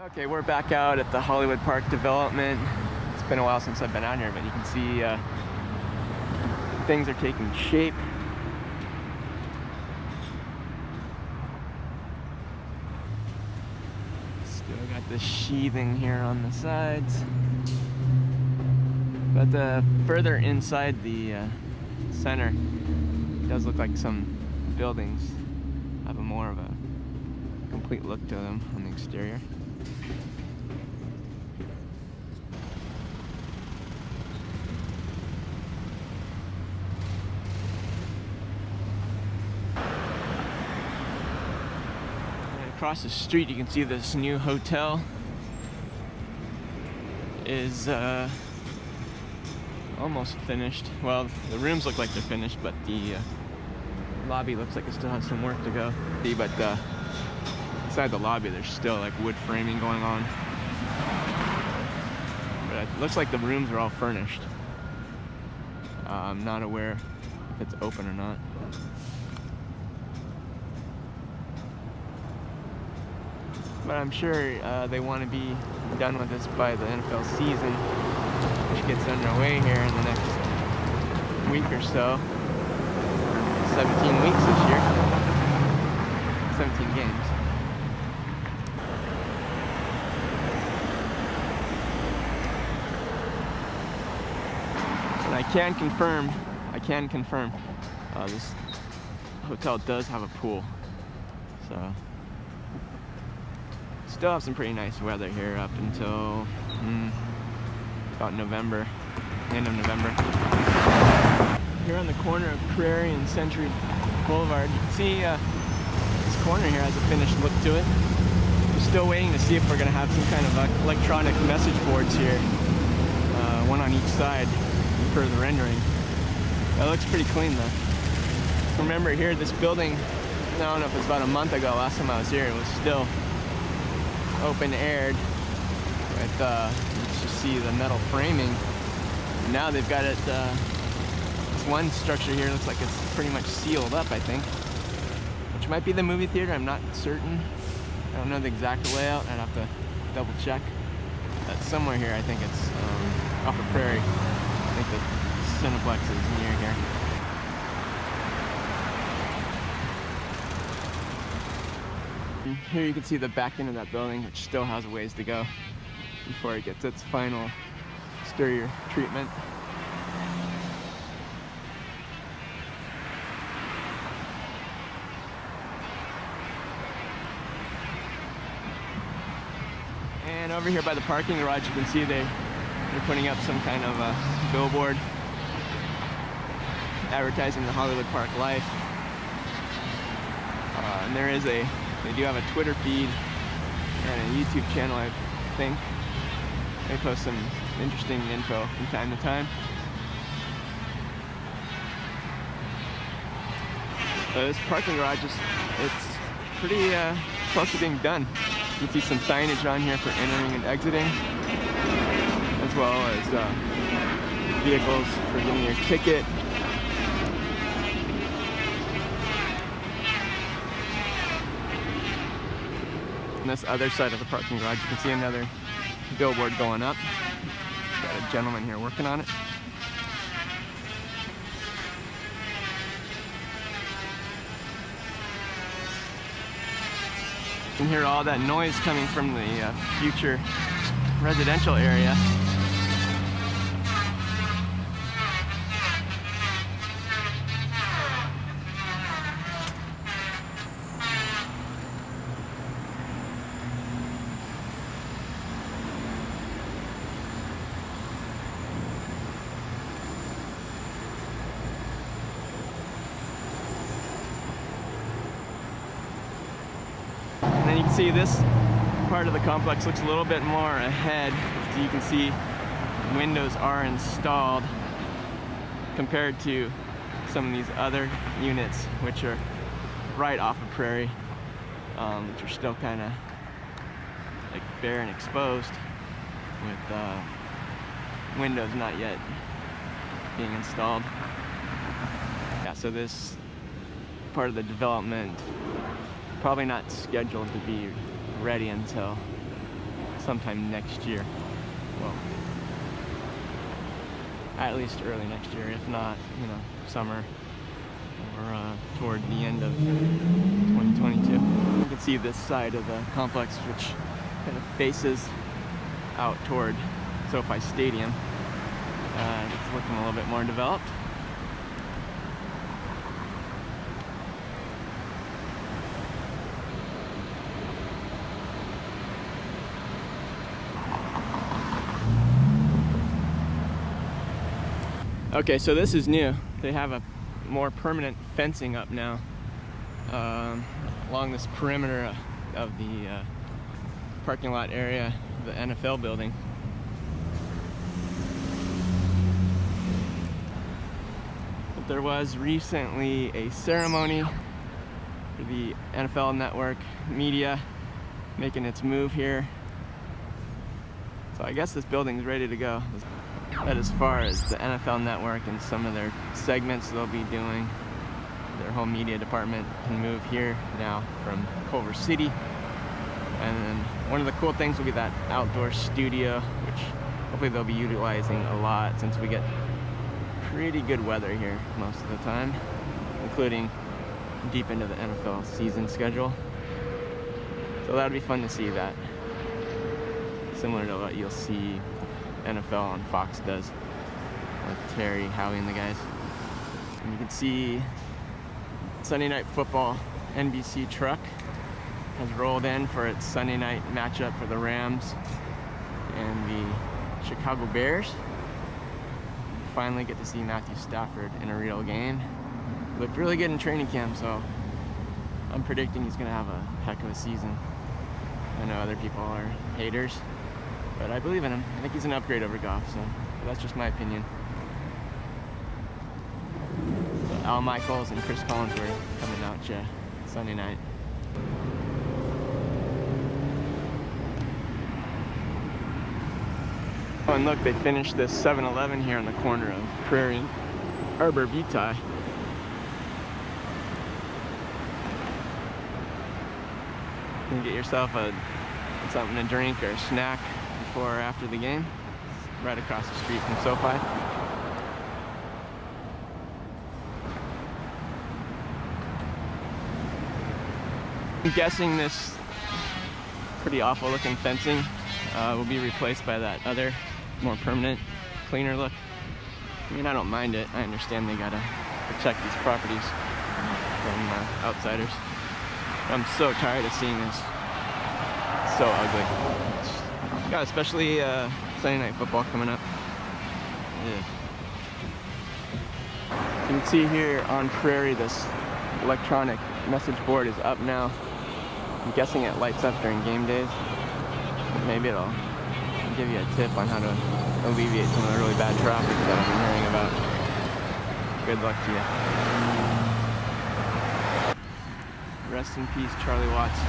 Okay, we're back out at the Hollywood Park development. It's been a while since I've been out here, but you can see things are taking shape. Still got the sheathing here on the sides. But further inside the center, it does look like some buildings have a more of a complete look to them on the exterior. Across the street, you can see this new hotel is almost finished. Well, the rooms look like they're finished, but the lobby looks like it still has some work to go. But inside the lobby, there's still like wood framing going on. But it looks like the rooms are all furnished. I'm not aware if it's open or not. But I'm sure they want to be done with this by the NFL season, which gets underway here in the next week or so. 17 weeks this year. 17 games. And I can confirm, this hotel does have a pool. So. Still have some pretty nice weather here up until about November, end of November. Here on the corner of Prairie and Century Boulevard, you can see this corner here has a finished look to it. We're still waiting to see if we're going to have some kind of electronic message boards here, one on each side for the rendering. That looks pretty clean though. Remember here, this building, I don't know if it's about a month ago, last time I was here, it was still open aired with let's just see the metal framing. And now they've got it, this one structure here looks like it's pretty much sealed up, I think, which might be the movie theater. I'm not certain. I don't know the exact layout. I'd have to double check. But somewhere here, I think it's off of Prairie. I think the Cinépolis is near here. Here you can see the back end of that building, which still has a ways to go before it gets its final exterior treatment. And over here by the parking garage, you can see they're putting up some kind of a billboard advertising the Hollywood Park life. And they do have a Twitter feed and a YouTube channel, I think. They post some interesting info from time to time. So this parking garage it's pretty close to being done. You can see some signage on here for entering and exiting, as well as vehicles for getting your ticket. On this other side of the parking garage, you can see another billboard going up. Got a gentleman here working on it. You can hear all that noise coming from the future residential area. And then you can see this part of the complex looks a little bit more ahead. So you can see windows are installed compared to some of these other units, which are right off of Prairie, which are still kind of like bare and exposed with windows not yet being installed. Yeah, so this part of the development probably not scheduled to be ready until sometime next year. Well, at least early next year, if not, you know, summer or toward the end of 2022. You can see this side of the complex, which kind of faces out toward SoFi Stadium. It's looking a little bit more developed. Okay, so this is new. They have a more permanent fencing up now along this perimeter of the parking lot area of the NFL building. But there was recently a ceremony for the NFL Network media making its move here. So I guess this building's ready to go. That as far as the NFL Network and some of their segments they'll be doing, their whole media department can move here now from Culver City. And then one of the cool things will be that outdoor studio, which hopefully they'll be utilizing a lot since we get pretty good weather here most of the time, including deep into the NFL season schedule. So that'd be fun to see that. Similar to what you'll see NFL on Fox does, with Terry, Howie, and the guys. And you can see Sunday Night Football NBC truck has rolled in for its Sunday night matchup for the Rams and the Chicago Bears. Finally get to see Matthew Stafford in a real game. Looked really good in training camp, so I'm predicting he's gonna have a heck of a season. I know other people are haters, but I believe in him. I think he's an upgrade over Goff, so that's just my opinion. So Al Michaels and Chris Collinsworth coming out Sunday night. Oh, and look, they finished this 7-Eleven here on the corner of Prairie and Arbor Vitae. You can get yourself something to drink or a snack before or after the game. It's right across the street from SoFi. I'm guessing this pretty awful looking fencing will be replaced by that other more permanent, cleaner look. I mean, I don't mind it. I understand they gotta protect these properties from outsiders. I'm so tired of seeing this. It's so ugly. Yeah, especially Sunday Night Football coming up. Yeah. You can see here on Prairie, this electronic message board is up now. I'm guessing it lights up during game days. Maybe it'll give you a tip on how to alleviate some of the really bad traffic that I've been hearing about. Good luck to you. Rest in peace, Charlie Watts.